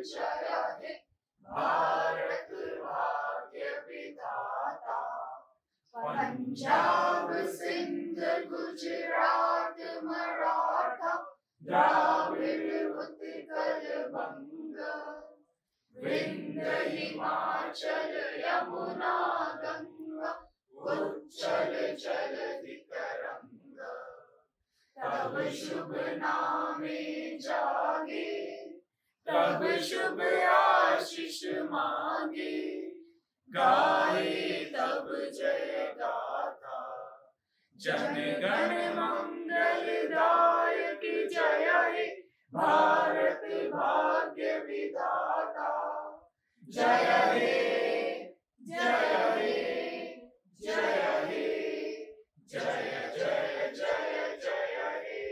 जय हे भारत भाग्य विधाता। पंजाब सिंध गुजरात मराठा द्राविड़ उत्कल बंग, विंध्य हिमाचल यमुना गंगा उच्चल जलधि तरंग। तब शुभ नामे जागे, तब शुभ आशीष मांगे, गाए तब जय गाथा। जन गण मंगल दायक जय हे भारत भाग्य विधाता। जय हे जय हे जय हे जय जय जय जय हे।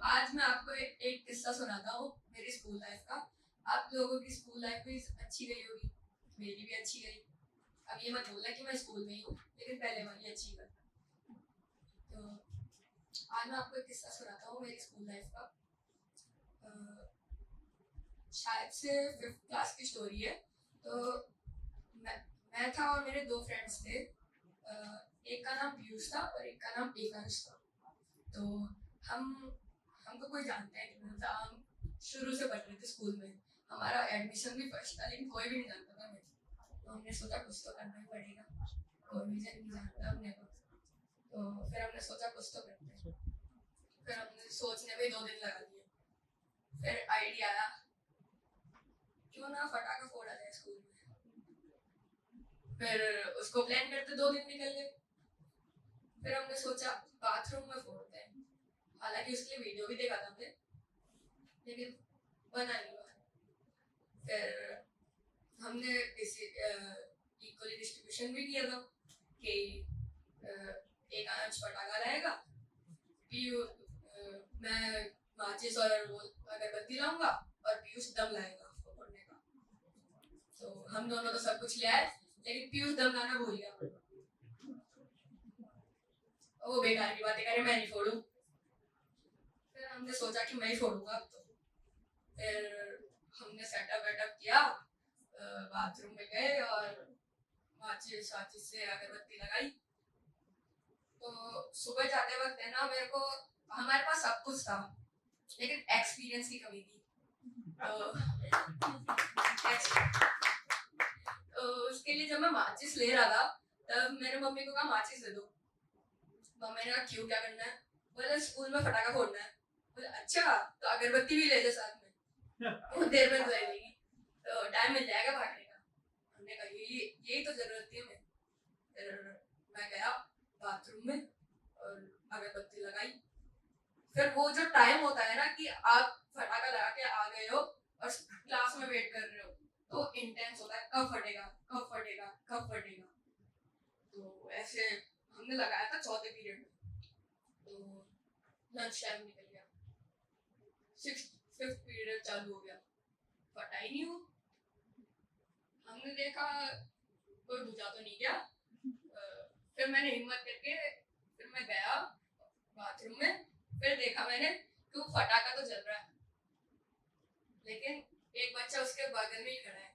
आज मैं आपको एक किस्सा सुनाता हूँ मेरी स्कूल लाइफ का। आप लोगों की स्कूल लाइफ भी अच्छी गई होगी, मेरी भी अच्छी गई। अब ये मत बोलना कि मैं स्कूल में ही हूँ, लेकिन पहले वाली अच्छी गई। तो आज मैं आपको एक किस्सा सुनाता हूँ मेरी स्कूल लाइफ का। शायद से 5th क्लास की स्टोरी है। तो मैं था और मेरे 2 फ्रेंड्स थे। एक का नाम पीयूष था और एक का नाम एकांश था। तो हमको कोई जानता है नहीं था। हम शुरू से पढ़ रहे थे स्कूल में। हमारा एडमिशन भी फर्स्ट था, लेकिन कोई भी नहीं जानता था मुझे। तो हमने सोचा कुछ तो करना ही पड़ेगा, कोई भी नहीं जानता हमने को। तो फिर हमने सोचा कुछ तो करते हैं। फिर हमने सोचने में 2 दिन लगा दिए। फिर आइडिया आया क्यों ना पटाखा फोड़ा जाए स्कूल में। फिर उसको प्लान करते 2 दिन निकल गए। फिर हमने सोचा बाथरूम में फोड़ते हैं। हालांकि उसके लिए वीडियो भी देखा था हमने, लेकिन बना नहीं हुआ। फिर हमने इक्वली डिस्ट्रीब्यूशन भी किया था कि एक आंच पटाखा रहेगा, मैं माचिस और वो अगरबत्ती लाऊंगा और पीयूष दम लाएगा उसको फोड़ने का। तो हम दोनों तो सब कुछ ले आए, लेकिन पीयूष दम लाना भूल गया। वो बेकार की बातें करे, मैं नहीं फोड़ू। फिर हमने सोचा कि मैं ही फोड़ूंगा। तो फिर हमने सेटअप वेटअप किया, बाथरूम में गए और माचिस से अगरबत्ती लगाई। तो सुबह जाते वक्त है ना, मेरे को हमारे पास सब कुछ था, लेकिन एक्सपीरियंस की कमी थी। तो उसके लिए जब मैं माचिस ले रहा था, तब मेरे मम्मी को कहा माचिस दे दो। मम्मी ने कहा क्यों, क्या करना है? बोले स्कूल में पटाखा फोड़ना है। बोले अच्छा, तो अगरबत्ती भी ले ले साथ में, बहुत देर में जाएगी तो टाइम मिल जाएगा भागने का। हमने कहा यही तो जरूरत थी हमें। फिर मैं गया बाथरूम में और अगरबत्ती लगाई। फिर वो जो टाइम होता है ना कि आप फटाखा लगा के आ गए हो और क्लास में वेट कर रहे हो, तो इंटेंस होता है, कब फटेगा कब फटेगा कब फटेगा। तो ऐसे हमने लगाया था चौथे पीरियड में। तो लंच टाइम निकल गया, फिफ्थ पीरियड चालू हो गया, फटा ही नहीं हो। हमने देखा कोई बुझा तो नहीं गया। फिर मैंने हिम्मत करके फिर मैं गया बाथरूम में, फिर देखा मैंने कि वो फटाका तो जल रहा है, लेकिन एक बच्चा उसके बगल में ही खड़ा है।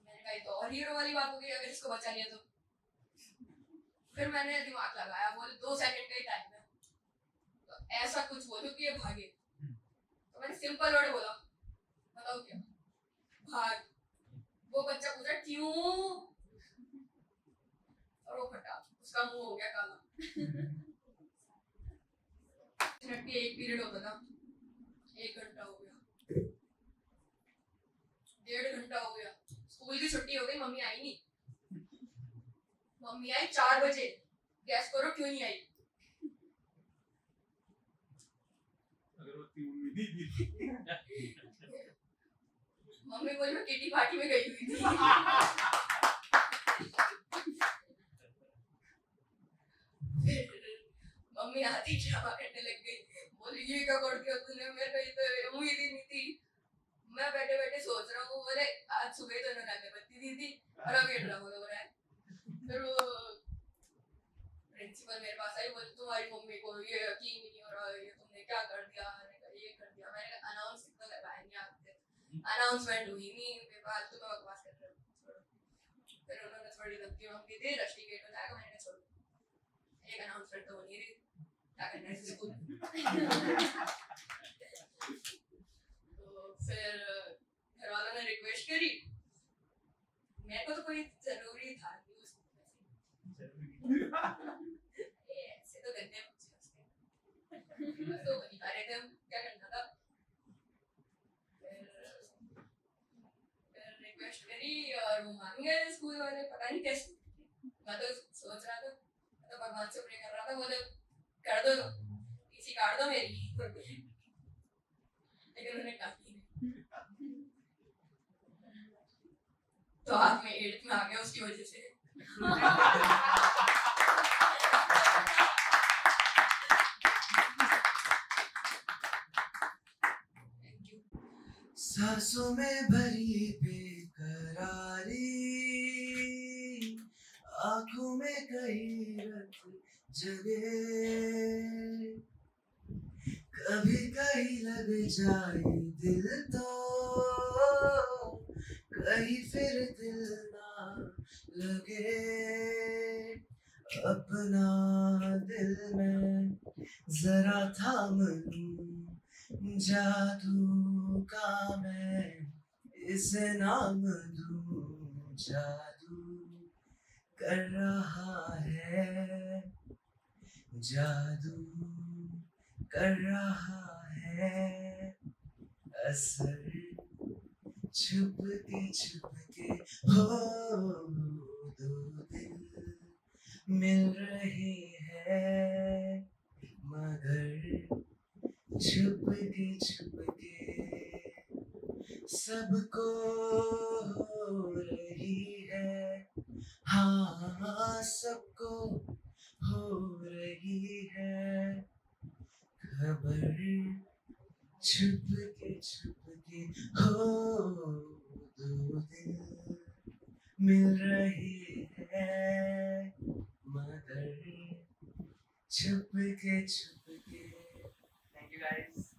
मैंने कहा ये तो और हीरो वाली बात हो गई, अगर इसको बचा लिया तो। फिर मैंने दिमाग लगाया, बोले 2 सेकंड का ही टाइम है, तो ऐसा कुछ बोलो कि ये भागे। तो मैंने सिंपल वर्ड बोला, बताओ क्या? भाग। वो बच्चा पूछा क्यों, और वो फटा, उसका मुंह हो गया काला। मिनट की एक पीरियड होता था, 1 घंटा हो गया, 1.5 घंटा हो गया, स्कूल की छुट्टी हो गई, मम्मी आई नहीं। मम्मी आई 4 बजे, गैस करो क्यों नहीं आई? मम्मी बोली मैं किटी पार्टी में गई हुई थी। मम्मी आती ड्रामा करने लग गई, बोली ये क्या कर दिया तूने, मेरे को तो उम्मीद ही नहीं थी। मैं बैठे बैठे सोच रहा हूँ, बोले आज सुबह तो इन्होंने अगरबत्ती दी थी और अब ये ड्रामा हो रहा है। फिर वो प्रिंसिपल मेरे पास आई, बोली तुम्हारी मम्मी को ये यकीन ही नहीं हो रहा, ये तुमने क्या कर दिया? मैंने कहा ये कर दिया। मैंने कहा अनाउंस कितना करवाया नहीं आपसे, अनाउंसमेंट हुई नहीं, बेफालतू में बकवास कर रहे हो। फिर उन्होंने थोड़ी धमकी वमकी दी, रस्टिकेट हो जाएगा। मैंने कहा छोड़ो, एक अनाउंसमेंट तो हो नहीं रही, क्या करना है स्कूल। तो फिर घर वालों ने रिक्वेस्ट करी, मेरे को तो कोई जरूरी था नहीं उसमें, ऐसे तो गंदे तो बता रहे थे हम क्या करना था। फिर रिक्वेस्ट करी और वो मान गए स्कूल वाले, पता नहीं कैसे। मैं तो सोच रहा था, मैं तो भगवान से प्रे कर रहा था, बोले कर दो इसी काट दो मेरी, लेकिन उन्होंने काटी नहीं। तो हाथ में 8th में आ गया उसकी वजह से। सांसों में भरी बेकरारी, आंखों में कई रत जगे, कभी कहीं लग जाए दिल तो कहीं फिर दिल ना लगे, अपना दिल में जरा थाम लूं जादू का मैं इसे नाम दूं, जादू कर रहा है, जादू कर रहा है असर, छुप के हो दो दिल मिल रही है, मगर छुप के सबको हो रही है, हाँ सबको हो रही है खबर, छुप के हो दो दिल मिल रही है, मगर छुप के। Thank you guys.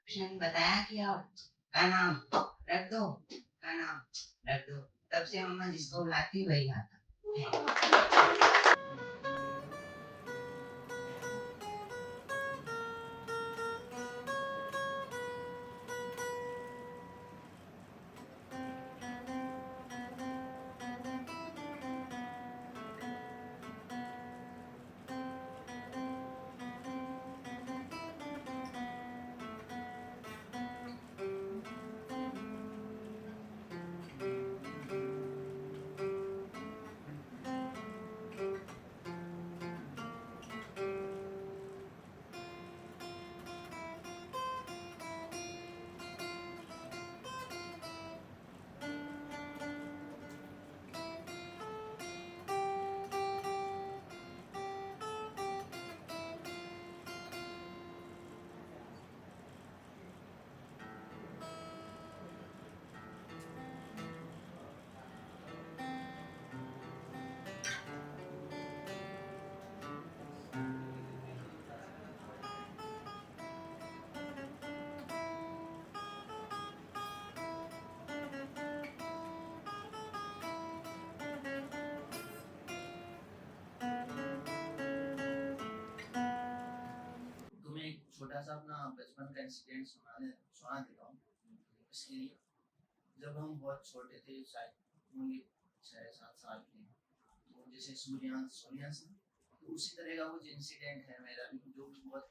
ऑप्शन बताया कि आप का नाम रख दो, का नाम रख दो। तब से मम्मा जिसको बुलाती वही आता है। तुम्हें एक छोटा सा अपना बचपन का इंसिडेंट सुना देता हूँ। इसलिए जब हम बहुत छोटे थे, शायद होंगे 6-7 साल के, तो जैसे सूर्यांश तो उसी तरह का कुछ इंसिडेंट है मेरा भी, जो कि बहुत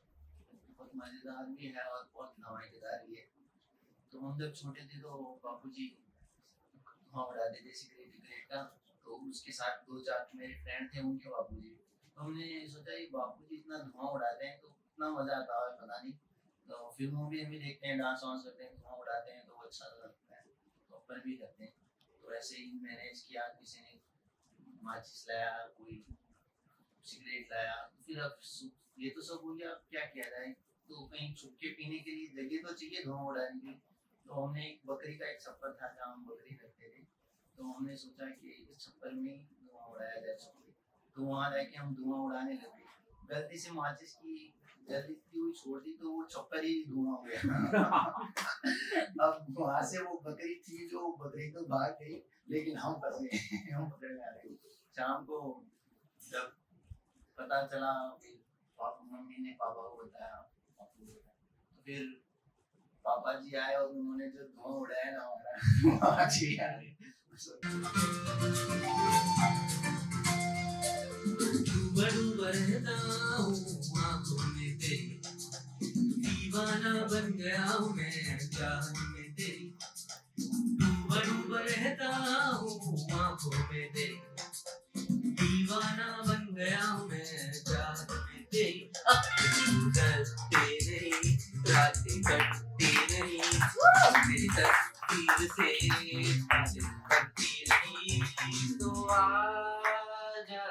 बहुत मजेदार भी है और बहुत धमाकेदार भी है। तो हम जब छोटे थे तो बापूजी धुआं उड़ाते थे सिगरेट विगरेट का। तो उसके साथ 2-4 मेरे फ्रेंड थे, उनके बापूजी। तो हमने सोचा ये बापूजी इतना धुआं उड़ाते हैं तो कितना मजा आता है पता नहीं। तो फिल्मों में भी देखते हैं, डांस वांस करते हैं, धुआं उड़ाते हैं तो अच्छा लगता है, तो अपन भी करते हैं। तो ऐसे ही मैनेज किया, किसी ने माचिस लाया, कोई सिगरेट लाया। फिर अब ये तो सब हो गया, अब क्या किया जाए? तो कहीं छुप के पीने के लिए जगह तो चाहिए धुआं उड़ाने की। तो हमने एक बकरी का एक छप्पर था जहाँ हम बकरी रखते थे, तो हमने सोचा कि इस छप्पर में ही धुआं उड़ाया जाए सबको। तो वहाँ जाके हम धुआं उड़ाने लगे। गलती से माचिस की जलती हुई छोड़ दी तो वो छप्पर ही धुआं हो गया। अब वहाँ से वो बकरी थी, जो बकरी तो भाग गई, लेकिन हम फंस गए। हम पकड़ में आ गए। शाम को जब पता चला, मम्मी ने पापा को बताया, तो फिर पापा जी आए और उन्होंने जो धुआं उड़ाया ना हमारा, आज भी याद है। डूबा रहता हूँ आँखों में तेरी, दीवाना बन गया हूँ मैं चाहत में तेरी। डूबा रहता हूँ आँखों में तेरी, दीवाना बन गया हूँ मैं चाहत में तेरी। गुजरते नहीं, रातें कटती नहीं, मेरी तस्वीर से बातें करती नहीं, तो आजा।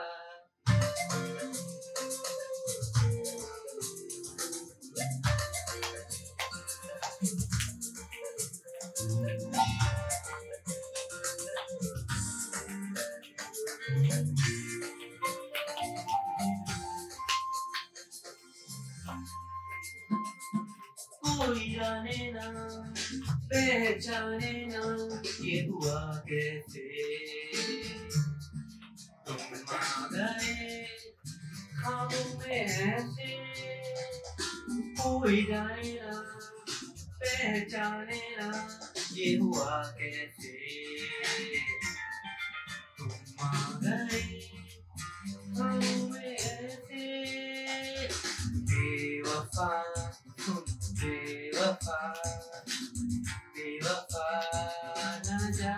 कोई जाने ना, पहचाने ना, ये हुआ कैसे? तुम आ गए ख्वाबों में ऐसे। कोई जाने ना, पहचाने ना, ये हुआ कैसे? तुम आ गए ख्वाबों में ऐसे। बेवफा तुम बेवफा, बेवफा न जा।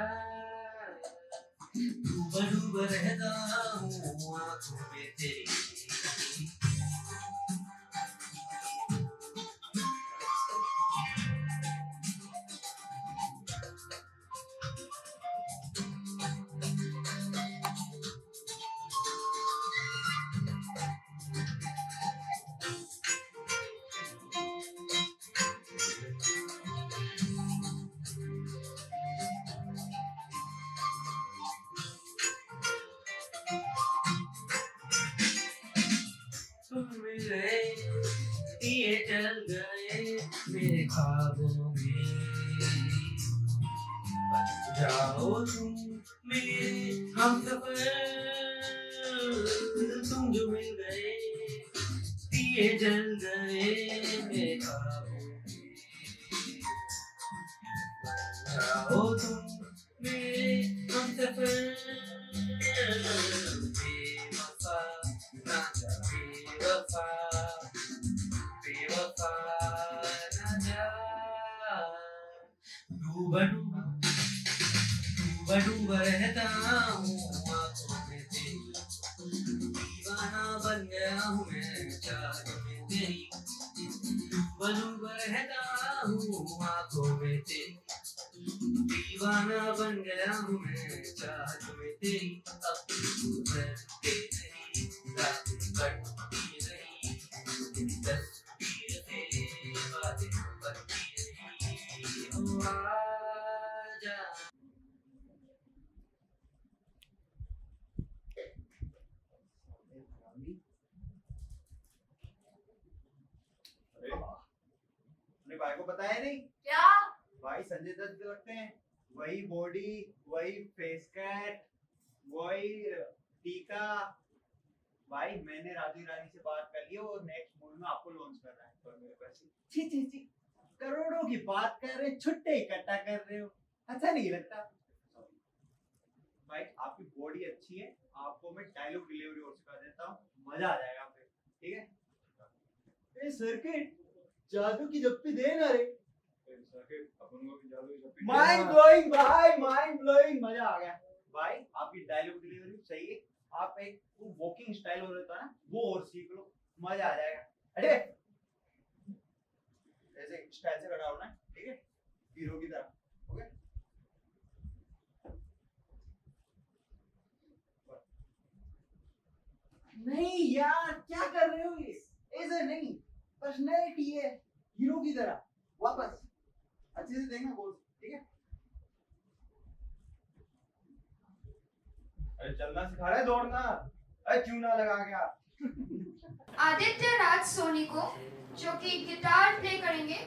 गए, दिए जल गए मेरे ख्वाबों में। बन जाओ तुम मेरे हमसफर, तुम जो मिल गए, दिए जल गए मेरे ख्वाबों में। बन जाओ तुम मेरे हमसफर, बेवफा ना जा, बेवफा बेवफा ना जा। डूबा डूबा डूबा डूबा रहता हूँ आँखों में तेरी, दीवाना बन गया हूँ मैं चाहत में तेरी। डूबा डूबा रहता हूँ आँखों में तेरी, दीवाना बन गया हूँ मैं चाहत में तेरी। अब गुजरते नहीं रात कटती रही, तस्वीर तेरी बातें बनती रही। ओ आजा। अरे अपने भाई को बताया नहीं? क्या? भाई संजय दत्त लगते हैं, वही बॉडी, वही फेस कट, वही टीका। भाई मैंने राजू ईरानी से बात कर ली और नेक्स्ट मूवी में आपको लॉन्च कर रहा है। पर मेरे पैसे छी छी छी, करोड़ों की बात कर रहे, छुट्टे इकट्ठा कर रहे हो, अच्छा नहीं लगता। भाई आपकी बॉडी अच्छी है, आपको मैं डायलॉग डिलीवरी और सिखा देता हूँ, मजा आ जाएगा फिर, ठीक है? ए सर्किट, जादू की जप्पी दे ना रे। माइंड ब्लोइंग भाई, माइंड ब्लोइंग, मजा आ गया। भाई आपकी डायलॉग डिलीवरी सही है, आप एक वो वॉकिंग स्टाइल हो रहता है ना, वो और सीख लो, मजा आ जाएगा। अरे ऐसे स्टाइल से खड़ा होना, ठीक है, हीरो की तरह। ओके, नहीं यार क्या कर रहे हो ये, ऐसे नहीं, पर्सनैलिटी है हीरो की तरह, वापस अच्छे से देखना बोल, ठीक है? अरे चलना सिखा रहा है, दौड़ना, अरे क्यों ना लगा गया। आदित्य राज सोनी को, जो कि गिटार प्ले करेंगे।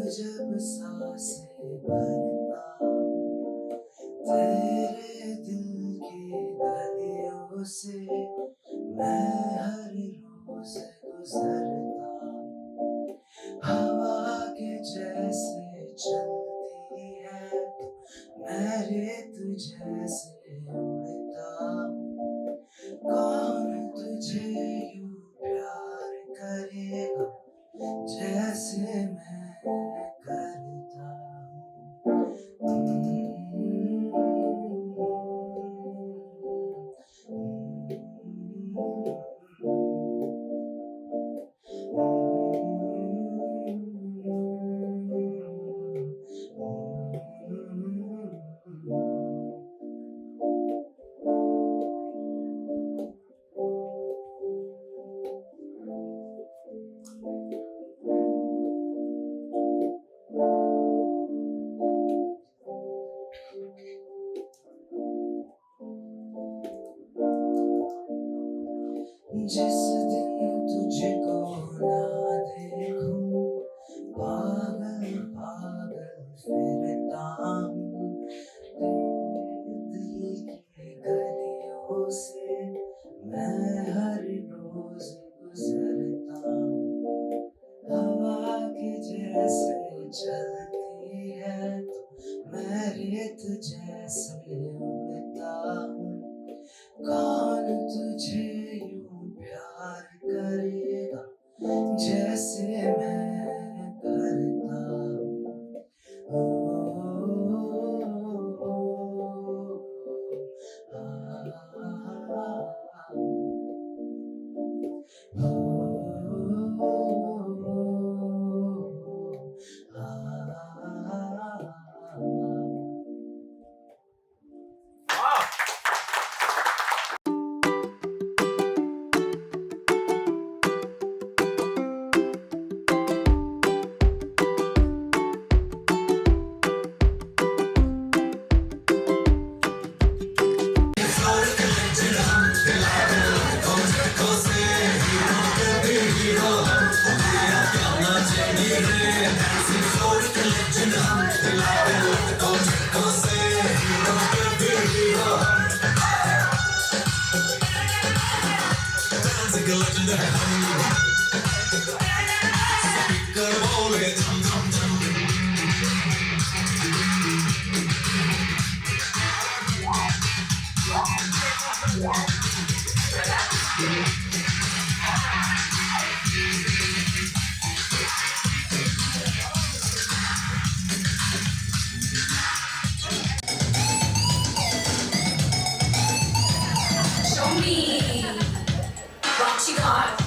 जब सांसें भरता तेरे दिल की गलियों से मैं हर रोज गुजरता हवा के जैसे चलती है मैं रेत जैसे उड़ता कौन तुझे यूं प्यार करेगा जैसे मैं करता जिस दिन तुझको ना देखूं पागल पागल फिरता हूँ दिल की गलियों से मैं हर रोज गुजरता हूँ हवा के जैसे चलती है मैं रेत जैसे उड़ता हूँ कौन तुझे यूं प्यार करेगा जैसे मैं करता ओ, Show me what you got.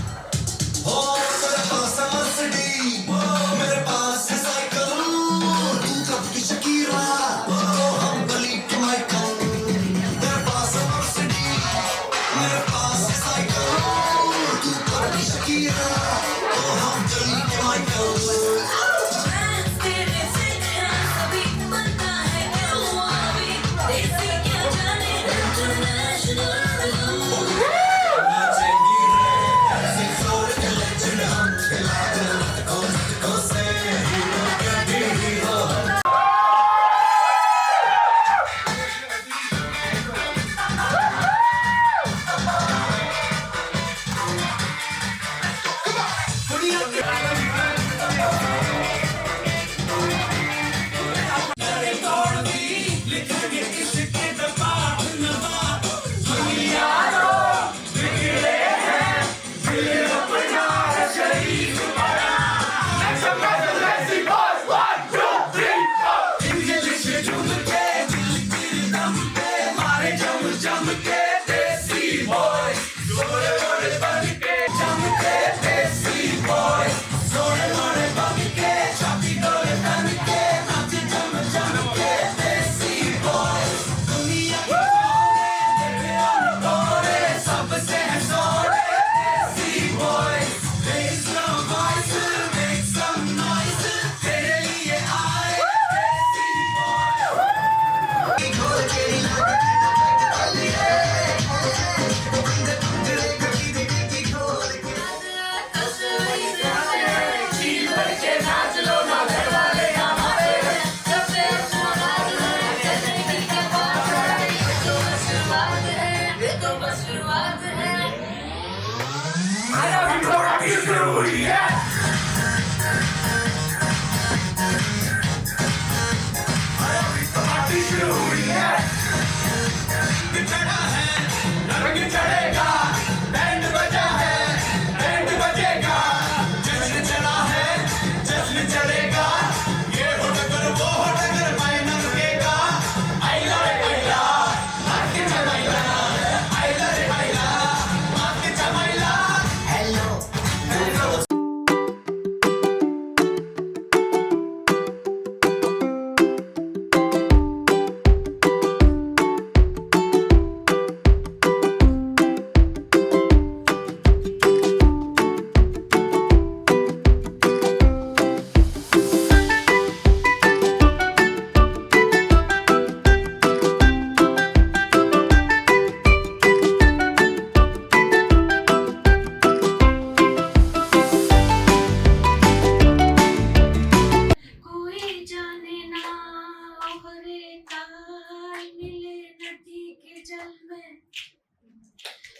मेरे पास है मर्सिडीज मेरे पास है साइकिल तू कब की शकीरा हम गली के माइकल मेरे पास है मर्सिडीज मेरे पास है साइकिल तू कब की शकीरा हम गली के माइकल तेरे से सभी पता है क्यों अभी देसी क्या जाने इंटरनेशनल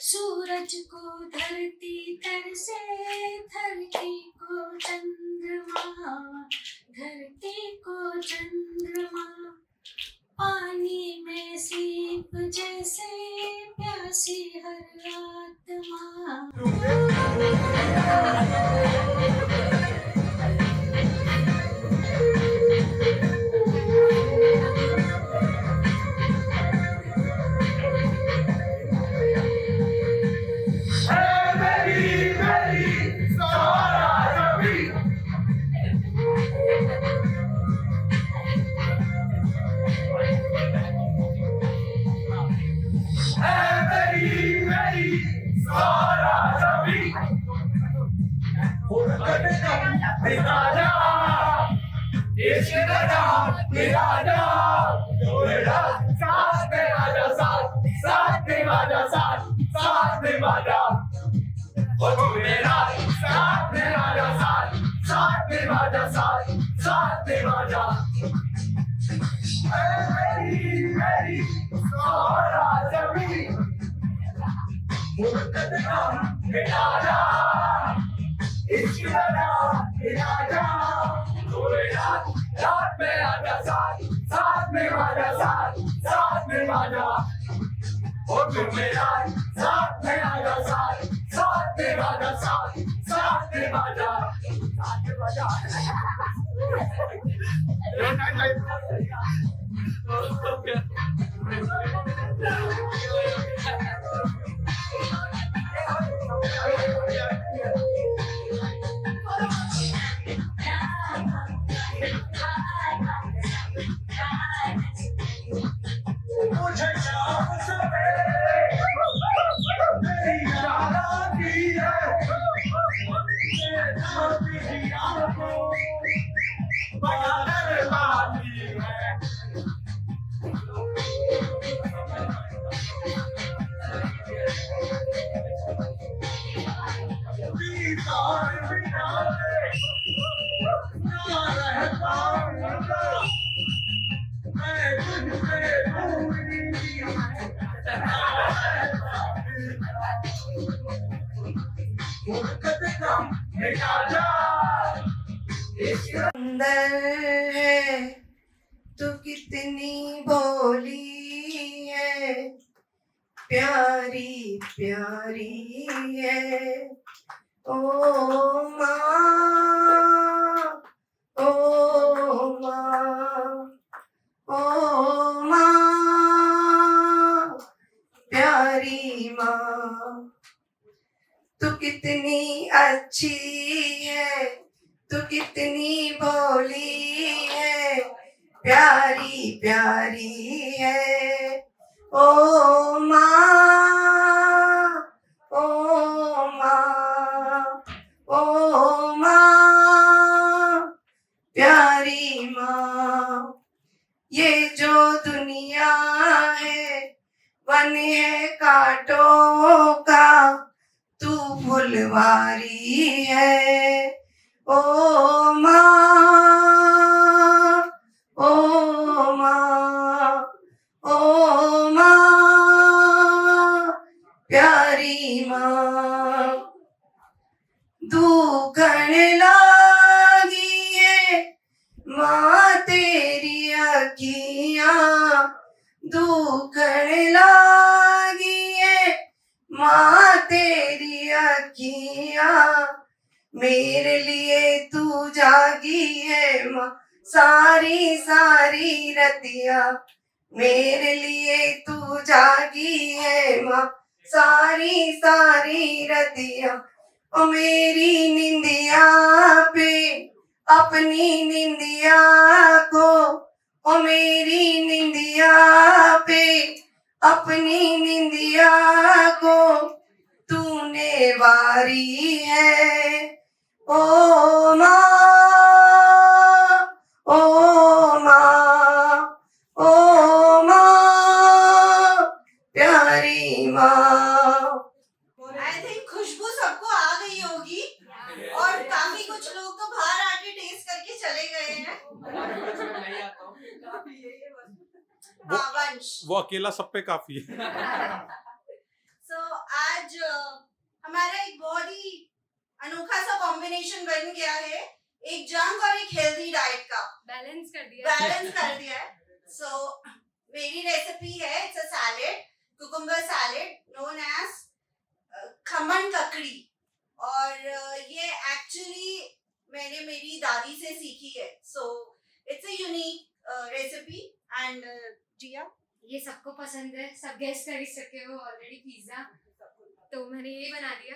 सूरज को धरती तरसे, धरती को चंद्रमा, धरती को चंद्रमा, पानी में सीप जैसे प्यासी हर आत्मा। सुंदर है तू कितनी भोली है, प्यारी प्यारी है। ओ माँ, ओ माँ, ओ माँ, प्यारी माँ, तू कितनी अच्छी है, तू कितनी भोली है, प्यारी प्यारी है। ओ माँ, ओ माँ, ओ माँ, प्यारी माँ, ये जो दुनिया है वन है कांटों का, तू फुलवारी है। ओ माँ, ओ माँ, ओ माँ, प्यारी माँ, दुखन लागी है माँ तेरी अखियाँ, दुखन लागी है माँ तेरी अखियाँ, मेरे लिए तू जागी है माँ सारी सारी रतिया, मेरे लिए तू जागी है माँ सारी सारी रतिया। ओ मेरी निंदिया पे अपनी निंदिया को, ओ मेरी निंदिया पे अपनी निंदिया को तूने वारी है। ओ माँ, ओ माँ, ओ माँ, प्यारी माँ। आई थिंक खुशबू सबको आ गई होगी और काफी कुछ लोग तो बाहर आके टेस्ट करके चले गए हैं। हाँ, वंश। वो अकेला सब पे काफी है। So आज हमारा एक बहुत ही अनोखा सा कॉम्बिनेशन बन गया है, एक जंक और एक हेल्दी डाइट का बैलेंस कर दिया है। सो मेरी रेसिपी है, it's a salad, cucumber salad known as khaman kakdi, और ये एक्चुअली मैंने मेरी दादी से सीखी है। So it's a unique recipe and जिया ये सबको पसंद है, सब गेस कर ही सके हो ऑलरेडी पिज्जा, तो मैंने यही बना दिया।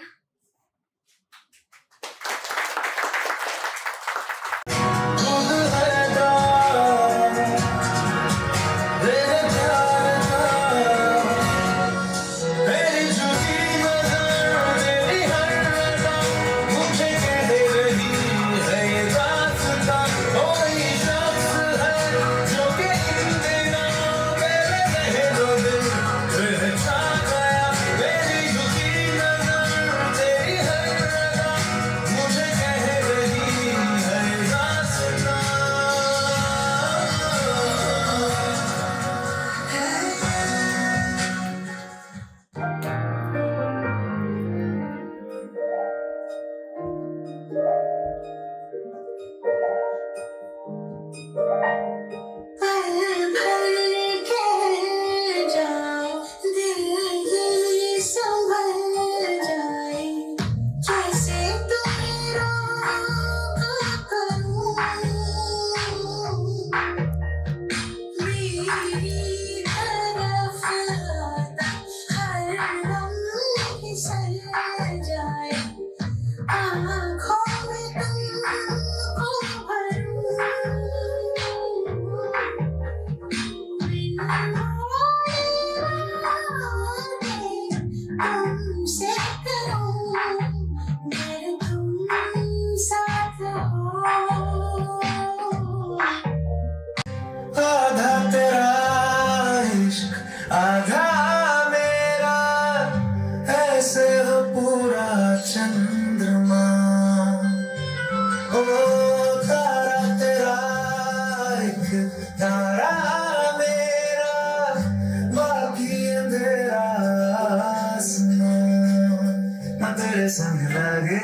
संग लगे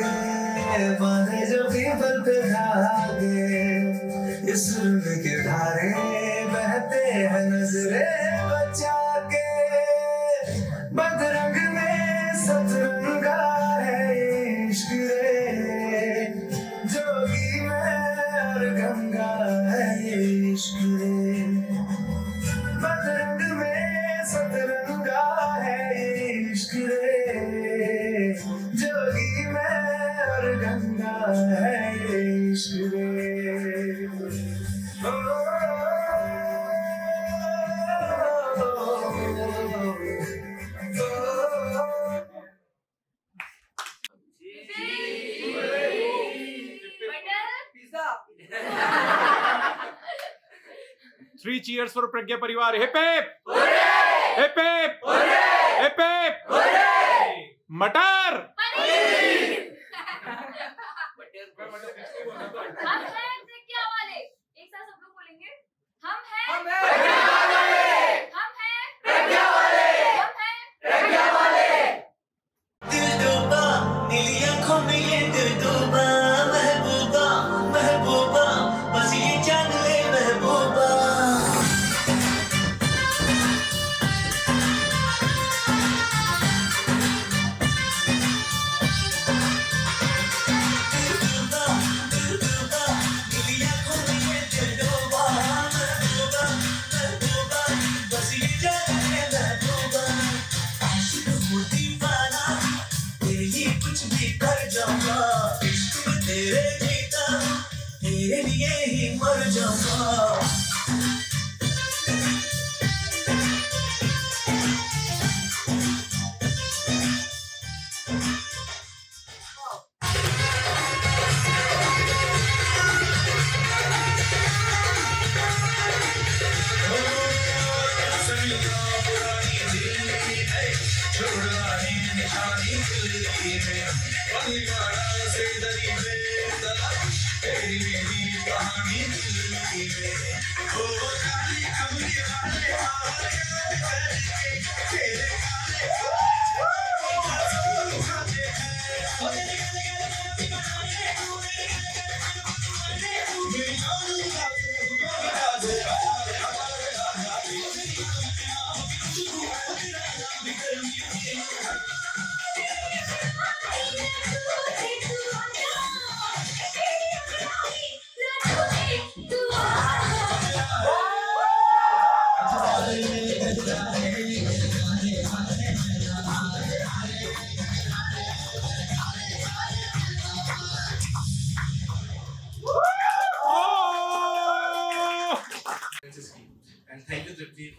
बांधे जो पीपल पे धागे, इस रूम के धारे बहते हैं नजरे बचा के, बदरंग में सतरंगा है इश्क रे, जोगी में और गंगा है इश्क रे, बदरंग में सतरंगा है इश्क रे, जोगी में और गंगा है इश्क रे। Three cheers for प्रज्ञा परिवार। Hip hip hip hip hip hip. मटर हम हैं प्रज्ञा वाले, एक साथ सब लोग बोलेंगे, हम हैं प्रज्ञा वाले। दिल डूबा नीली आंखों में ये दिल डूबा, महबूबा महबूबा बस ये जान ले महबूबा। तेरे लिए ही मर जाऊंगा।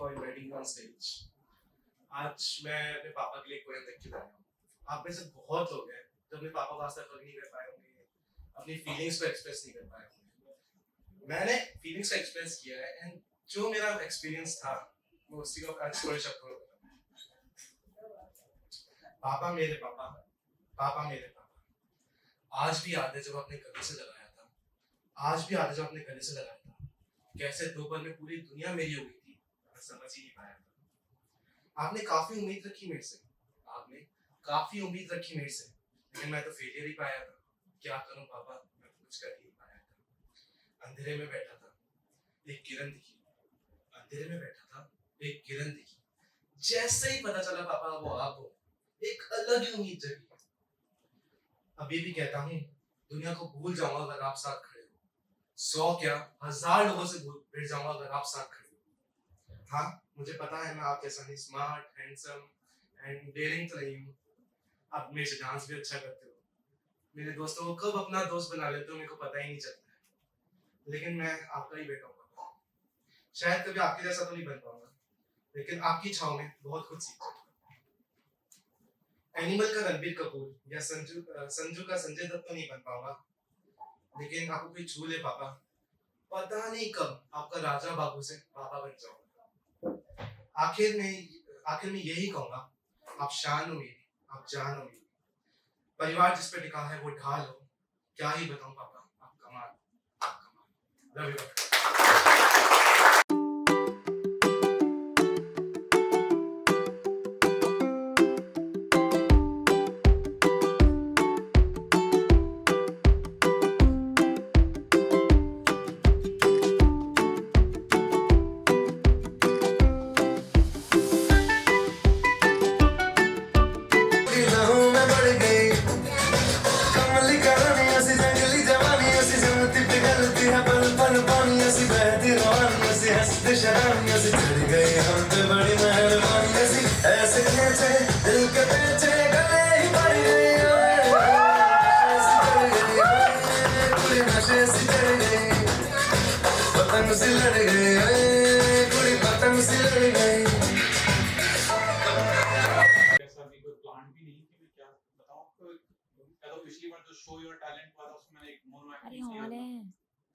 for inviting me on stage. आज मैं अपने पापा के लिए पोएम लिख के लाया हूँ. आप में से बहुत लोग हैं जो अपने पापा को आज तक हग नहीं कर पाए होंगे, अपनी फीलिंग्स को एक्सप्रेस नहीं कर पाए होंगे. मैंने फीलिंग्स को एक्सप्रेस किया है एंड जो मेरा एक्सपीरियंस था मैं उसी को आज थोड़े शब्दों में बताऊंगा. पापा मेरे पापा, पापा मेरे पापा, आज भी याद है जब अपने गले से लगाया था, आज भी याद है जब अपने गले से लगाया था. कैसे दोपहर में पूरी दुनिया मेरी हो गई थी, मैं समझ ही नहीं पाया था. आपने काफी उम्मीद रखी मेरे से, आपने काफी उम्मीद रखी मेरे से, लेकिन मैं तो फेलियर ही पाया था. क्या करूं पापा, मैं कुछ कर ही नहीं पाया था. अंधेरे में बैठा था, एक किरण दिखी. अंधेरे में बैठा था, एक किरण दिखी. जैसे ही पता चला पापा वो आप हो, एक अलग ही उम्मीद जगी. अभी भी कहता हूँ दुनिया को भूल जाऊंगा अगर आप साथ खड़े हो. 100 क्या 1000 लोगों से भिड़ जाऊंगा अगर आप साथ खड़े हो. हाँ मुझे पता है मैं आप जैसा नहीं स्मार्ट, हैंडसम एंड डेयरिंग तो नहीं हूँ. आप मेरे से डांस भी अच्छा करते हो. मेरे दोस्तों को कब अपना दोस्त बना लेते हो मेरे को पता ही नहीं चलता है. लेकिन मैं आपका ही बेटा हूँ. शायद कभी आपके जैसा तो नहीं बन पाऊंगा, लेकिन आपकी छाव में बहुत कुछ सीख सकता. एनिमल का रणबीर कपूर या संजू का संजय दत्त तो नहीं बन पाऊंगा, लेकिन आपको कोई छू ले पापा, पता नहीं कब आपका राजा बाबू से पापा बन जाऊंगा. आखिर में यही कहूंगा, आप शान हो मेरी, आप जान हो मेरी. परिवार जिस पे टिका है वो ढाल हो. क्या ही बताऊं पापा, आप कमाल, आप कमाल. Love you. पिछली बार जो शो योर टैलेंट हुआ था उसमें मैंने एक मोनो एक्टिंग किया था,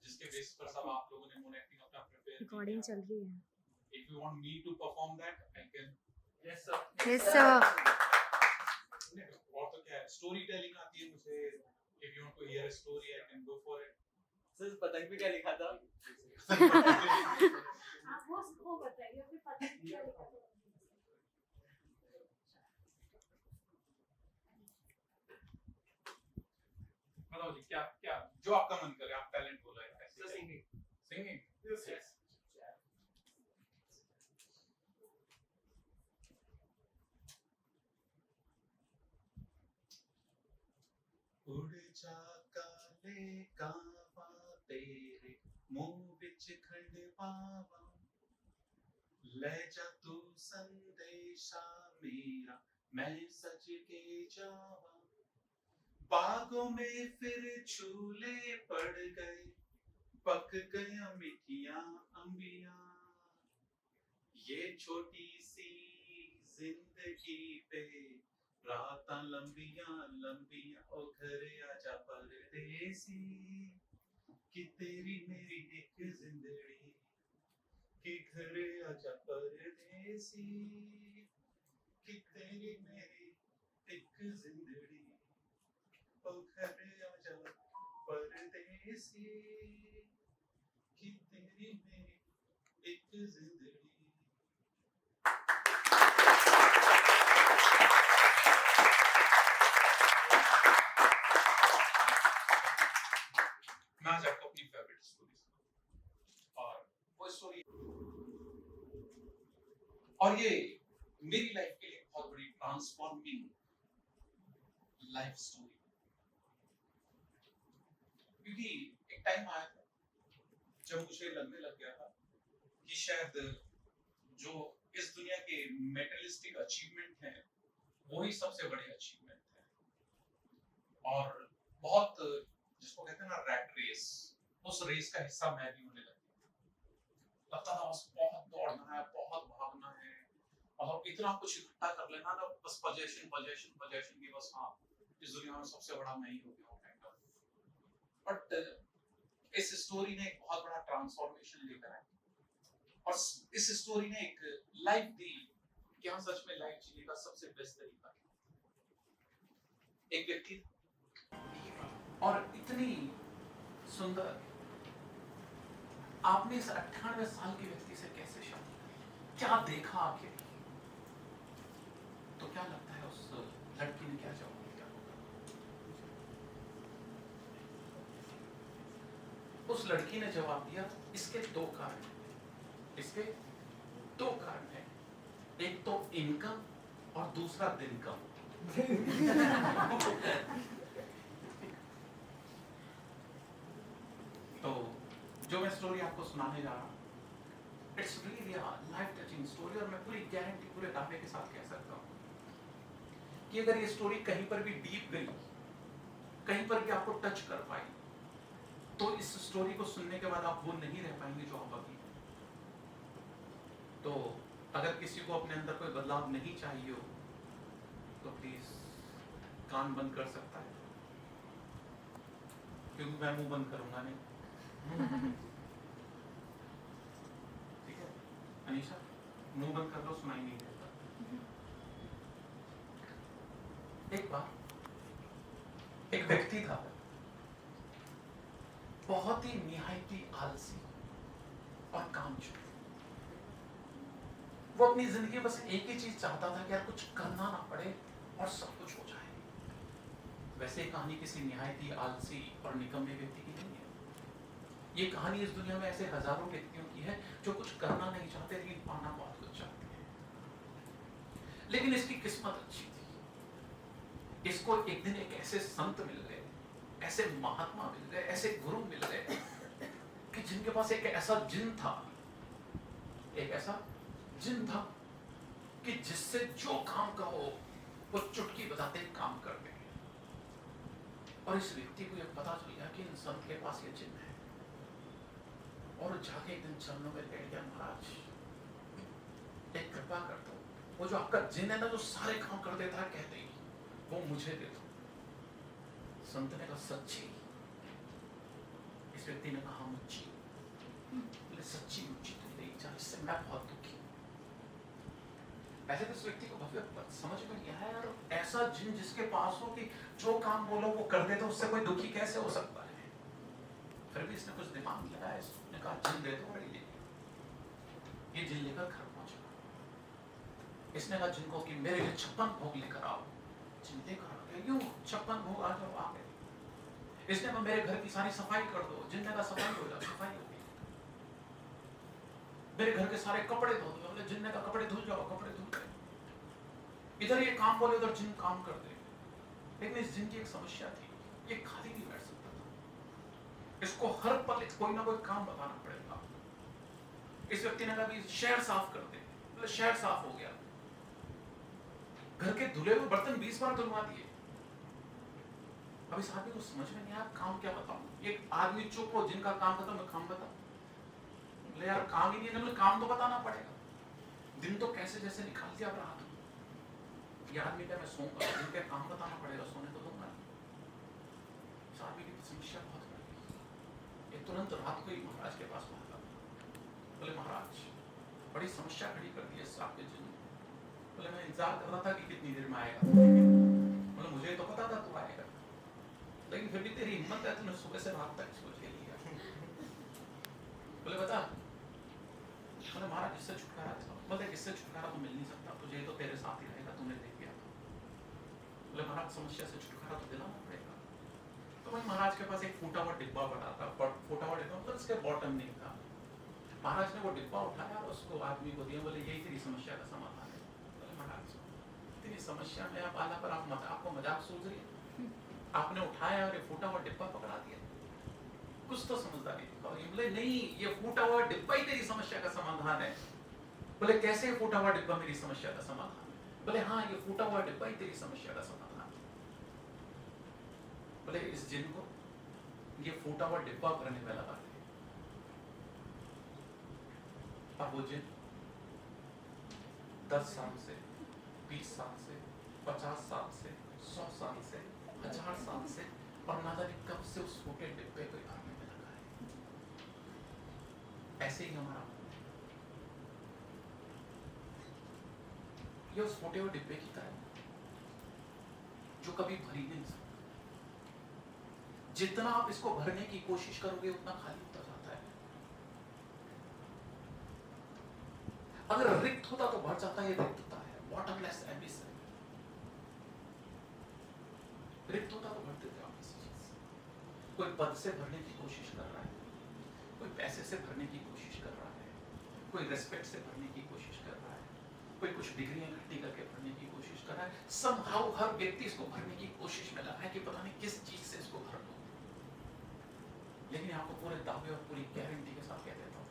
जिसके बेस पर सब आप लोगों ने मोनो एक्टिंग अपना प्रिपेयर रिकॉर्डिंग चल रही है. If you want me to perform that I can. Yes sir. Yes sir. और तो क्या है, स्टोरी टेलिंग आती है मुझे. If you want to hear a story I can go for it. Sir पतंग पे क्या लिखा था? आप वो बताइए अपने पता क्या लिखा था. बताओ जी, क्या क्या जो आपका मन करे, आप टैलेंट बोला है ऐसे. सिंगिंग. सिंगिंग. यस. उड़ जा काले कावा तेरे मुंह विच खंड पावा, ले जा तू संदेशा मेरा मैं सज के जावा. बागों में फिर झूले पड़ गए, पक गया मिठिया अंबिया. ये छोटी सी जिंदगी पे रातां लंबिया लंबिया. ओ घरे आजा परदेसी, कि तेरी मेरी एक जिंदड़ी, कि घरे आजा परदेसी, कि तेरी मेरी एक जिंदड़ी. ओ घरे आजा परदेसी, कि तेरी मेरी एक जिंदड़ी. मैं आज आपको अपनी फेवरेट स्टोरी और वो स्टोरी, और ये मेरी लाइफ के लिए बहुत बड़ी ट्रांसफॉर्मिंग लाइफ स्टोरी. क्योंकि एक टाइम आया था जब मुझे लगने लग गया था कि शायद जो इस दुनिया के मेटलिस्टिक अचीवमेंट हैं वही सबसे बड़े अचीवमेंट हैं. और बहुत जिसको कहते हैं ना रैट रेस, उस रेस का हिस्सा मैं भी होने लगा. लगता था बस बहुत दौड़ना है, बहुत और इतना कुछ इकट्ठा कर लेना ना, बस पोजेशन पोजेशन पोजेशन की, बस हाँ इस दुनिया में सबसे बड़ा मैं ही हो गया हूँ kind of। बट इस स्टोरी ने एक बहुत बड़ा ट्रांसफॉर्मेशन लेकर आई, और इस स्टोरी ने एक लाइफ दी कि हाँ सच में लाइफ जीने का सबसे बेस्ट तरीका है। एक व्यक्ति और इतनी सुंदर, आपने इस 98 साल के व्यक्ति से कैसे शादी की? क्या देखा आखिर? तो क्या लगता है उस लड़की ने क्या जवाब दिया होगा? उस लड़की ने जवाब दिया, इसके दो कारण हैं। इसके दो कारण हैं, एक तो इनकम और दूसरा दिन कम। तो जो मैं स्टोरी आपको सुनाने जा रहा हूँ, it's really life touching story, और मैं पूरी गारंटी, पूरे दावे के साथ कह सकता हूँ कि अगर ये स्टोरी कहीं पर भी डीप गई, कहीं पर भी आपको टच कर पाई, तो इस स्टोरी को सुनने के बाद आप वो नहीं रह पाएंगे जो आप अभी हैं। तो अगर किसी को अपने अंदर कोई बदलाव नहीं चाहिए हो, तो प्लीज कान बंद कर सकता है, क्योंकि मैं मुंह बंद करूंगा नहीं। ठीक है अनीशा, मुंह बंद कर लो, सुनाई नहीं देता। एक बार एक व्यक्ति था, बहुत ही निहायती आलसी और कामचोर। वो अपनी जिंदगी बस एक ही चीज चाहता था कि यार कुछ करना ना पड़े और सब कुछ हो जाए। वैसे कहानी किसी निहायती आलसी और निकम्मे व्यक्ति की नहीं है। ये कहानी इस दुनिया में ऐसे हजारों व्यक्तियों की है जो कुछ करना नहीं चाहते लेकिन पाना बहुत कुछ चाहते हैं। लेकिन इसकी किस्मत अच्छी थी, इसको एक दिन एक ऐसे संत मिल गए, ऐसे महात्मा मिल गए, ऐसे गुरु मिल गए कि जिनके पास एक ऐसा जिन था, एक ऐसा जिन था कि जिससे जो काम कहो वो चुटकी बजाते काम कर दे। और इस व्यक्ति को यह पता चल गया कि इन संत के पास ये जिन है, और जाके एक दिन चरणों में बैठ गया, महाराज एक कृपा कर दो, वो जो आपका जिन है ना, जो सारे काम कर देता है कहते ही, वो मुझे दे दो। संत ने कहा सच्ची? इस व्यक्ति ने कहा मुच्ची। बोले सच्ची मुच्ची तो नहीं जा, इससे मैं बहुत दुखी। ऐसे तो इस व्यक्ति को भव्य समझ में नहीं आया यार, ऐसा जिन जिसके पास हो कि जो काम बोलो वो कर दे, तो उससे कोई दुखी कैसे हो सकता है? फिर भी इसने कुछ दिमाग लगाया, इसने कहा जिन दे दो, बड़ी ये जिन लेकर घर पहुंचा। इसने कहा जिनको कि मेरे लिए 56 भोग लेकर आओ। जिन लेकर आ गए, यूं 56 भोग आ जाओ, आ गए। इसने कहा मेरे घर की सारी सफाई कर दो। जिन ने कहा सफाई हो जाओ, सफाई हो गई। मेरे घर के सारे कपड़े धो दो। बोले जिन ने कहा कपड़े धुल जाओ, कपड़े धुल गए। इधर ये काम बोले, उधर जिन काम कर दे। लेकिन इस जिन की एक समस्या थी, ये खाली नहीं बैठ सकता था, इसको हर पल कोई ना कोई काम बताना पड़ेगा। इस व्यक्ति ने कहा कि शहर साफ कर दे। बोले शहर साफ हो गया। घर के धुले हुए बर्तन 20 बार धुलवा दिए। अब इस आदमी को समझ में नहीं आया काम क्या बताऊं। ये आदमी चुप हो, जिनका काम खत्म, मैं काम बताऊं। बोले यार काम ही नहीं है। बोले काम तो बताना पड़ेगा। दिन तो कैसे जैसे निकाल दिया रात। ये आदमी का मैं सोऊंगा, जिनके काम बताना पड़ेगा, सोने तो दूंगा। इस आदमी की समस्या बहुत बड़ी। ये तुरंत रात को ही महाराज के पास पहुंचा। बोले महाराज बड़ी समस्या खड़ी कर दी है आपके जिन। बोले मैं इंतजार कर रहा था कि कितनी देर में आएगा। बोले मुझे तो पता था तू आएगा, लेकिन फिर भी तेरी हिम्मत है, तूने सुबह से रात तक सोच के लिया। बोले बता। बोले महाराज इससे छुटकारा था। बोले इससे छुटकारा तो मिल नहीं सकता, तुझे तो तेरे साथ ही रहेगा, तूने देख लिया। बोले महाराज समस्या से छुटकारा तो दिलाना पड़ेगा। तो वही महाराज के पास एक फूटा हुआ डिब्बा पड़ा था। फूटा हुआ डिब्बा मतलब उसके बॉटम नहीं था। महाराज ने वो डिब्बा उठाया और उसको आदमी को दिया। बोले यही तेरी समस्या का समाधान है। बोले महाराज तेरी समस्या में आप आला पर आपको मजाक सूझ रही है। आपने उठाया और ये फूटा हुआ डिब्बा पकड़ा दिया। कुछ तो समझदारी दिखाओ। बोले नहीं, ये फूटा हुआ डिब्बा ही तेरी समस्या का समाधान है। बोले कैसे फूटा हुआ डिब्बा मेरी समस्या का समाधान? बोले हाँ, ये फूटा हुआ डिब्बा ही तेरी समस्या का समाधान। बोले इस जिन को ये फूटा हुआ डिब्बा करने में लगा दे। अब वो जिन 10 साल से, 20 साल से, 50 साल से, 100 साल से, 1000 साल से, और ना जाने कब से उस फूटे डिब्बे को भरने में लगा है। ऐसे ही हमारा ये उस फूटे हुए डिब्बे की तरह जो कभी भर ही नहीं सकता। जितना आप इसको भरने की कोशिश करोगे उतना खाली होता जाता है। अगर रिक्त होता तो भर जाता है, रिक्तता है, बॉटमलेस एबिस है। रिक्त होता तो भर देते आप किसी चीज से। कोई पद से भरने की कोशिश कर रहा है, कोई पैसे से भरने की कोशिश कर रहा है, कोई रेस्पेक्ट से भरने की कोशिश कर रहा है, कोई कुछ डिग्रियां इकट्ठी करके भरने की कोशिश कर रहा है। समहाउ हर व्यक्ति इसको भरने की कोशिश में लगा है कि पता नहीं किस चीज से इसको भर दो। लेकिन आपको पूरे दावे और पूरी गारंटी के साथ कह देता हूं,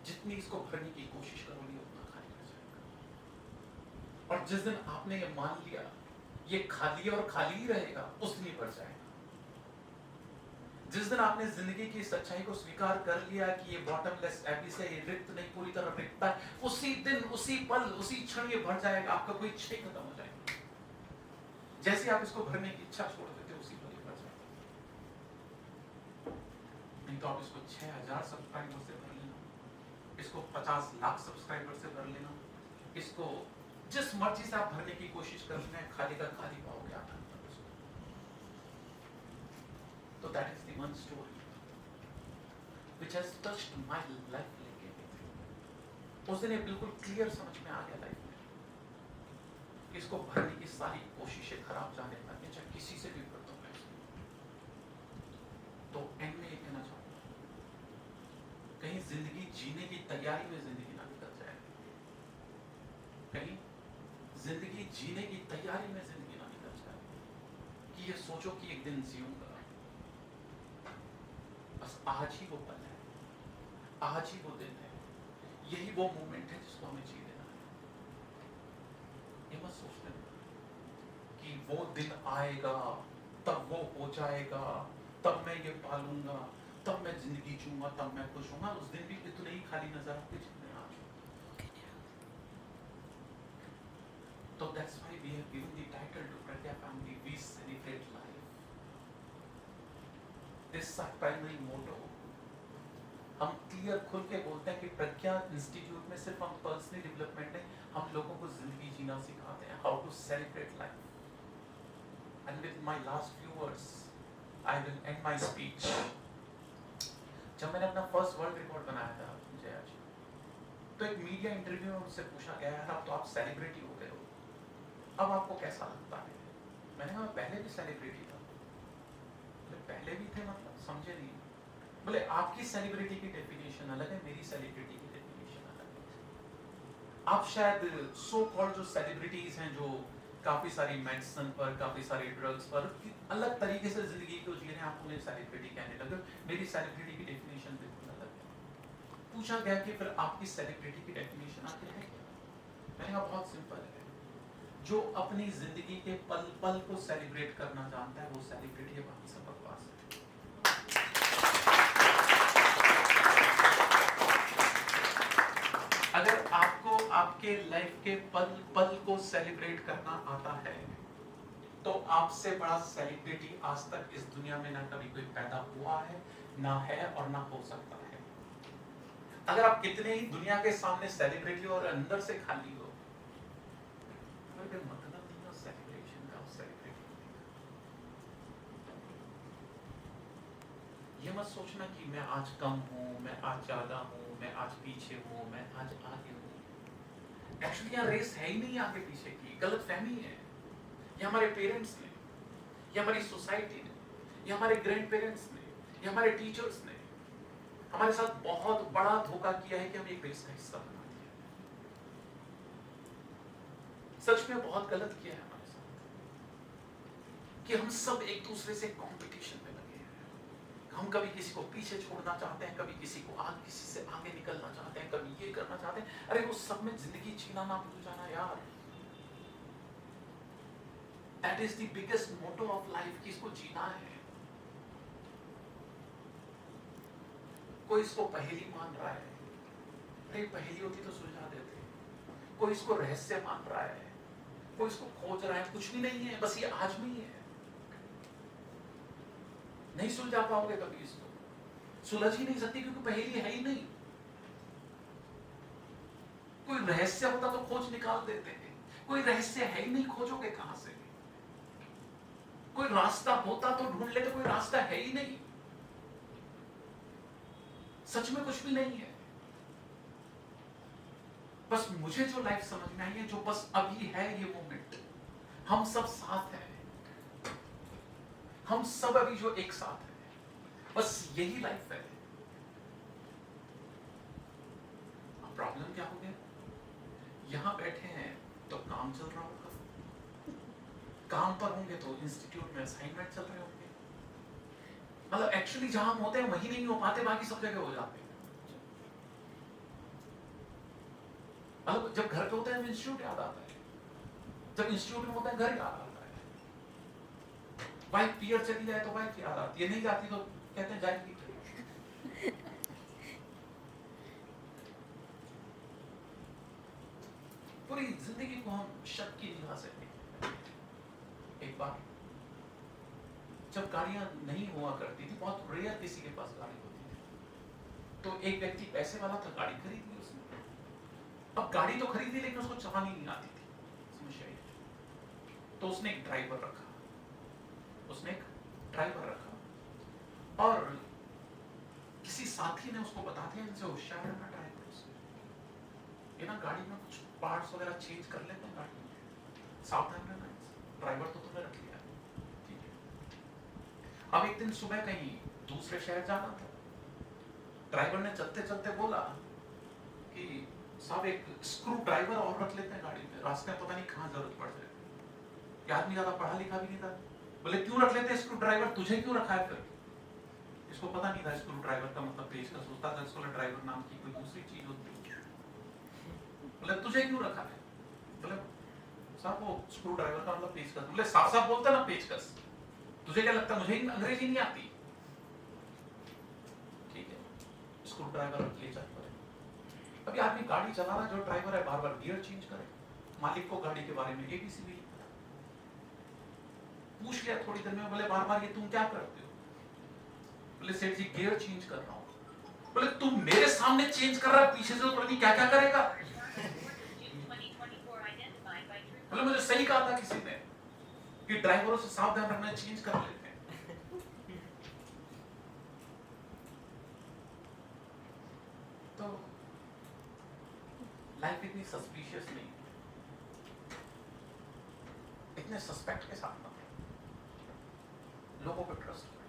जितनी इसको भरने की कोशिश करोगे उतना खाली हो जाएगा। और जिस दिन आपने ये मान लिया ये खाली और खाली ही रहेगा, उस दिन ही भर जाएगा। जिस दिन आपने जिंदगी की सच्चाई को स्वीकार कर लिया कि ये बॉटमलेस एबिस है, ये रिक्त नहीं, पूरी तरह रिक्त है, उसी दिन, उसी पल, उसी क्षण ये भर जाएगा। आपका कोई इच्छा ही खत्म हो जाएगी। जैसे आप इसको भरने की इच्छा छोड़ देते उसी पल ये भर जाएगा। नहीं तो आप इसको 6000 सब्सक्राइबर से भर लेना, इसको 50 लाख सब्सक्राइबर से भर लेना, इसको जिस मर्जी से आप भरने की कोशिश कर लेना, खाली का खाली पाओगे आप। So that is the one story which has touched my life. उस दिन ये बिल्कुल क्लियर समझ में आ गया लाइफ में कि इसको भरने की सारी कोशिशें खराब जाने लगी, चाहे किसी से भी भरता हूँ। तो एंड में ये कहना चाहूंगा, कहीं जिंदगी जीने की तैयारी में जिंदगी ना निकल जाए, कहीं जिंदगी जीने की तैयारी में जिंदगी ना निकल जाए कि ये सोचो कि एक दिन जीऊंगा। बस आज ही वो पल है, आज ही वो दिन है, यही वो मोमेंट है जिसको हमें जी लेना है। ये मत सोच लेना कि वो दिन आएगा तब वो हो जाएगा, तब मैं ये पालूंगा, तब मैं जिंदगी जीऊंगा, तब मैं खुश होऊंगा। उस दिन भी इतने ही खाली नजर आते जितने आज। तो that's why we have given the title to Pragya family, we celebrate life. This is our primary motto. हम क्लियर खुल के बोलते हैं कि प्रज्ञा इंस्टीट्यूट में सिर्फ हम पर्सनल डेवलपमेंट नहीं, हम लोगों को जिंदगी जीना सिखाते हैं, how to celebrate life. And with my last few words I will end my speech. जब मैंने अपना फर्स्ट वर्ल्ड रिकॉर्ड बनाया था जया जी, तो एक मीडिया इंटरव्यू में मुझसे पूछा गया है, अब तो आप सेलिब्रिटी हो गए हो, अब आपको कैसा लगता है? मैंने कहा पहले भी सेलिब्रिटी था। पहले भी थे मतलब समझे नहीं। बोले आपकी सेलिब्रिटी की डेफिनेशन अलग है, मेरी सेलिब्रिटी की डेफिनेशन अलग है। आप शायद सो कॉल्ड जो सेलिब्रिटीज हैं जो काफी सारी मेडिसिन पर, काफी सारी ड्रग्स पर अलग तरीके से जिंदगी को जी रहे हैं, आप उन्हें सेलिब्रिटी कहने लगे। मेरी सेलिब्रिटी की डेफिनेशन बिल्कुल अलग है। पूछा गया कि फिर आपकी सेलिब्रिटी की डेफिनेशन आखिर है क्या? मैंने कहा बहुत सिंपल है, जो अपनी जिंदगी के पल पल को सेलिब्रेट करना जानता है वो सेलिब्रिटी है, बाकी सब बकवास है। अगर आपको आपके लाइफ के पल पल को सेलिब्रेट करना आता है तो आपसे बड़ा सेलिब्रिटी आज तक इस दुनिया में ना कभी कोई पैदा हुआ है, ना है और ना हो सकता है। अगर आप कितने ही दुनिया के सामने सेलिब्रिटी और अंदर से खाली हो, मतलब नहीं हो सेलिब्रेशन का, सेलिब्रिटी। ये मत सोचना कि मैं आज कम हूँ, मैं आज ज्यादा हूँ, मैं आज पीछे हूँ, मैं आज आगे हूँ। एक्चुअली यहाँ रेस है ही नहीं आगे पीछे की, गलत फहमी है। ये हमारे पेरेंट्स ने, ये हमारी सोसाइटी ने, ये हमारे ग्रैंड पेरेंट्स ने, ये हमारे टीचर्स ने हमारे साथ बहुत बड़ा धोखा किया है कि हम एक रेस का हिस्सा बना दिया। सच में बहुत गलत किया है हमारे साथ कि हम सब एक दूसरे से कंपटीशन में लगे हैं। हम कभी किसी को पीछे छोड़ना चाहते हैं, कभी किसी से आगे निकलना चाहते हैं, कभी ये करना चाहते हैं। अरे वो सब में जिंदगी जीना ना भूल जाना यार। That is the biggest motto of life कि इसको जीना है। कोई इसको पहेली मान रहा है, अरे पहेली होती तो सुलझा देते। कोई इसको रहस्य मान रहा है, कोई इसको खोज रहा है, कुछ भी नहीं है, बस ये आज में ही है। नहीं सुलझा पाओगे कभी इसको, सुलझ ही नहीं सकती, क्योंकि पहेली है ही नहीं। कोई रहस्य होता तो खोज निकाल देते हैं, कोई रहस्य है ही नहीं, खोजोगे कहां से? कोई रास्ता होता तो ढूंढ लेते, कोई रास्ता है ही नहीं। सच में कुछ भी नहीं है। बस मुझे जो लाइफ समझ में आई है, जो बस अभी है ये मोमेंट, हम सब साथ हैं, हम सब अभी जो एक साथ हैं, बस यही लाइफ है। अब प्रॉब्लम क्या हो गया? यहां बैठे हैं तो काम चल रहा होगा, काम पर होंगे तो इंस्टीट्यूट में असाइनमेंट चल रहे होंगे। मतलब एक्चुअली जहां हम होते हैं वही नहीं हो पाते, बाकी सब जगह हो जाते हैं। मतलब जब घर पे होते हैं इंस्टीट्यूट याद आता है, जब इंस्टीट्यूट में होता है घर याद आता है। वाइफ पियर चली जाए तो वाइफ याद आती है, नहीं जाती तो कहते हैं जाएगी। पूरी जिंदगी को हम शक की निगाह से देखें। एक बार जब गाड़ियां नहीं हुआ करती थी, बहुत रेयर किसी के पास गाड़ी होती थी, तो एक व्यक्ति पैसे वाला था, गाड़ी खरीद ली उसने। अब गाड़ी तो खरीदी लेकिन उसको चलानी नहीं आती थी, समस्या ये थी। तो उसने एक ड्राइवर रखा, और किसी साथी ने उसको बता दिया इनसे होशियार रहना ड्राइवर से, ये ना गाड़ी में कुछ पार्ट्स वगैरह चेंज कर लेते हैं गाड़ी में, सावधान रहना, ड्राइवर तो तुम्हें रख लिया, ठीक है। अब एक दिन सुबह कहीं दूसरे शहर जाना था, ड्राइवर ने चलते चलते बोला कि साहब एक स्क्रू ड्राइवर और रख लेते हैं गाड़ी में, रास्ते में पता नहीं कहाँ जरूरत पड़ जाए। ये आदमी ज्यादा पढ़ा लिखा भी नहीं था। बोले क्यों रख लेते हैं स्क्रू ड्राइवर, तुझे क्यों रखा है फिर? इसको पता नहीं था स्क्रू ड्राइवर का मतलब पेचकस होता था, इसको ड्राइवर नाम की कोई दूसरी चीज होती है। बोले तुझे क्यों रखा है? बोले साहब वो स्क्रू ड्राइवर का मतलब पेचकस। बोले साफ साफ बोलता ना पेचकस, तुझे क्या लगता मुझे अंग्रेजी नहीं आती? ठीक है, स्क्रू ड्राइवर रख लिए जाए। अभी आदमी गाड़ी चला रहा, जो ड्राइवर है बार बार गियर चेंज करे, मालिक को गाड़ी के बारे में ABC भी पूछ लिया थोड़ी देर में। बोले बार बार ये तुम क्या करते हो? बोले सेठ जी गियर चेंज कर रहा हूं। बोले तुम मेरे सामने चेंज कर रहा है, पीछे से तो पता नहीं क्या क्या करेगा। बोले मुझे सही कहा था किसी ने कि ड्राइवरों से सावधान रखना, चेंज कर लेते हैं। तो लाइफ इतनी सस्पिशियस नहीं, इतने सस्पेक्ट के साथ ना लोगों पे ट्रस्ट करें।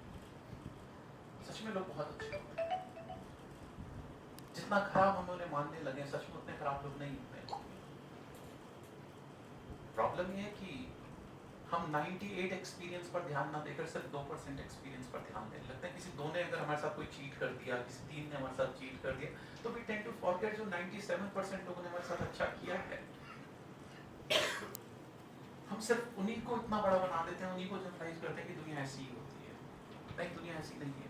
सच में लोग बहुत अच्छे होते हैं, जितना खराब हम उन्हें मानने लगे सच में उतने खराब लोग नहीं होते। प्रॉब्लम ये है कि हम 98 एक्सपीरियंस पर ध्यान ना देकर सिर्फ 2% एक्सपीरियंस पर ध्यान देने लगते हैं। किसी दो ने अगर हमारे साथ कोई चीट कर दिया, किसी 3 ने हमारे साथ चीट कर दिया, तो वी टेंड टू फॉरगेट जो 97% लोगों ने हमारे साथ अच्छा किया है। हम सिर्फ उन्हीं को इतना बड़ा बना देते हैं, उन्हीं को जनरलाइज करते हैं कि दुनिया ऐसी ही होती है। नहीं, दुनिया ऐसी नहीं है।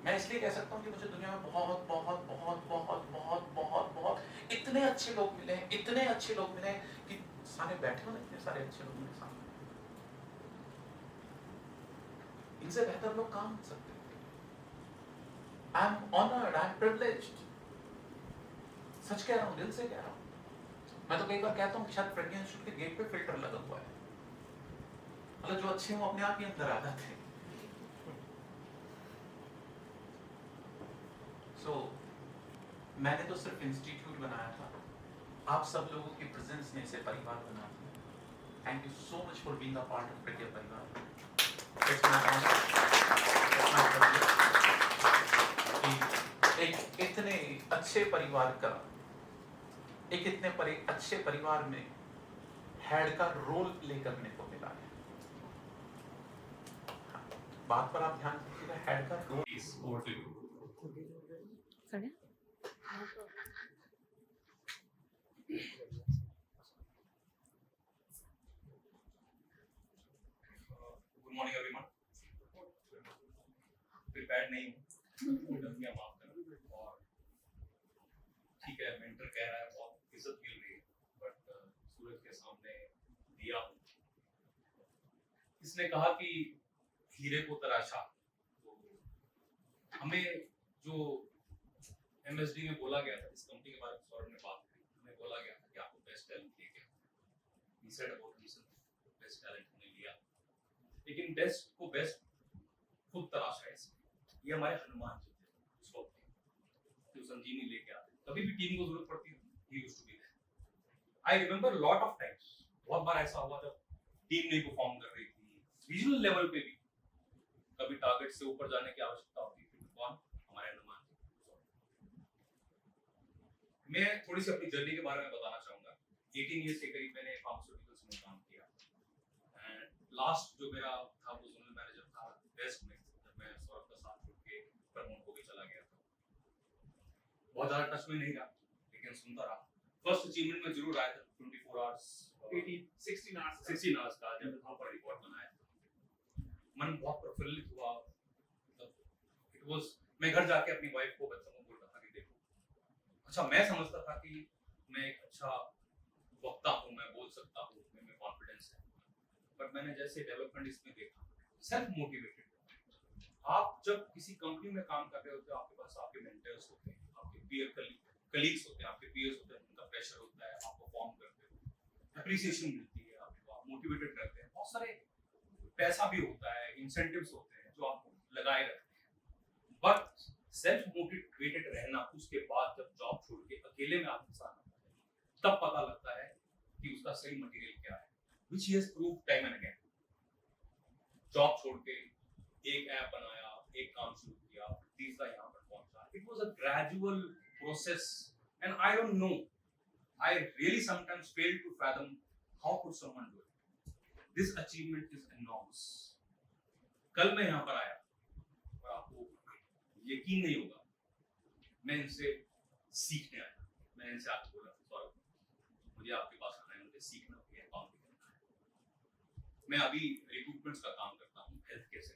मैं इसलिए कह सकता हूँ कि मुझे दुनिया में बहुत बहुत बहुत बहुत बहुत बहुत बहुत इतने अच्छे लोग मिले हैं, इतने अच्छे लोग मिले हैं कि सामने बैठे हो ना, इतने सारे अच्छे लोग मेरे सामने, इनसे बेहतर लोग काम कर सकते हैं। I am honoured, I am privileged. सच कह रहा हूँ, दिल से कह रहा हूँ। मैं तो कई बार कहता हूँ कि शायद प्रज्ञा इंस्टीट्यूट के गेट पे फिल्टर लगा हुआ है, मतलब जो अच्छे हो अपने आप ही अंदर आ जाते हैं। So, मैंने तो सिर्फ इंस्टीट्यूट बनाया था, आप सब लोगों की प्रेजेंस ने इसे परिवार बना दिया। Thank you so much for being a part of Pragya परिवार। एक इतने अच्छे परिवार का, एक इतने अच्छे परिवार में हेड का रोल प्ले करने को मिला है। बात पर आप ध्यान दीजिएगा, हेड का role. Good morning everyone. Prepared नहीं हूँ, गलतियां माफ करना। और ठीक है, मेंटर कह रहा है बहुत इज्जत मिल रही है, बट सूरज के सामने दिया हूँ। इसने कहा कि हीरे को तराशा, तो हमें जो MSD में बोला गया था, इस कंपनी के बारे में सौरभ ने बात की, हमें बोला गया था कि आपको बेस्ट टैलेंट दिया गया। He said about himself, best talent हमने लिया, लेकिन बेस्ट को बेस्ट खुद तराशा है इसमें। ये हमारे हनुमान जी थे उस वक्त के, जो संजीवनी लेके आते, कभी भी टीम को जरूरत पड़ती है, he used to be there. I remember lot of times, बहुत बार ऐसा हुआ जब टीम नहीं परफॉर्म कर रही थी, रीजनल लेवल पे भी कभी टारगेट से ऊपर जाने की आवश्यकता होती थी, कौन? हमारे हनुमान जी। मैं थोड़ी सी अपनी जर्नी के बारे में बताना चाहूंगा। 18 ईयर्स के करीब मैंने फार्मास्यूटिकल्स में काम किया, एंड लास्ट जो मेरा था वो जोनल मैनेजर था वेस्ट में, जब मैं सौरभ का साथ छोड़ के प्रमोट होके चला गया था। बहुत ज्यादा टच में नहीं रहा, लेकिन सुनता रहा। फर्स्ट अचीवमेंट में जरूर आया था 24 आवर्स 16 आवर्स का, जब वहां पर रिकॉर्ड बनाया था। मन बहुत प्रफुल्लित हुआ। इट वाज, मैं घर जाके अपनी वाइफ को, बच्चों को बोलता था कि देखो, अच्छा मैं समझता था कि मैं एक अच्छा वक्ता हूँ, मैं बोल सकता हूँ, मेरे कॉन्फिडेंस है, बट मैंने जैसे डेवलपमेंट इसमें देखा, सेल्फ मोटिवेटेड। आप जब किसी कंपनी में काम कर रहे होते हो, आपके पास आपके मेंटर्स होते हैं, आपके पीयर कलीग्स होते हैं, आपके पीयर्स होते हैं, उनका प्रेशर होता है, आप परफॉर्म करते हो, एप्रिसिएशन मिलती है आपको, आप मोटिवेटेड रहते हैं, बहुत सारे पैसा भी होता है, इंसेंटिव्स होते हैं जो आपको लगाए रखते हैं। बट सेल्फ मोटिवेटेड रहना, उसके बाद जब जॉब छोड़ के अकेले में आप इंसान आता है, तब पता लगता है कि उसका सही मटेरियल क्या है, which he has proved time and again. Job छोड़ के एक ऐप बनाया, एक काम शुरू किया, तीसरा यहाँ पर पहुंचा। It was a gradual process, and I don't know, I really sometimes fail to fathom how could someone do it. This achievement is enormous. कल मैं यहाँ पर आया और आपको यकीन नहीं होगा, मैं इनसे सीखने आया। मैंने इनसे आपको बोला, सौरभ मुझे आपके पास आना है, मुझे सीखना है, काम भी करना है। मैं अभी रिक्रूटमेंट्स का काम करता हूँ हेल्थ केयर से,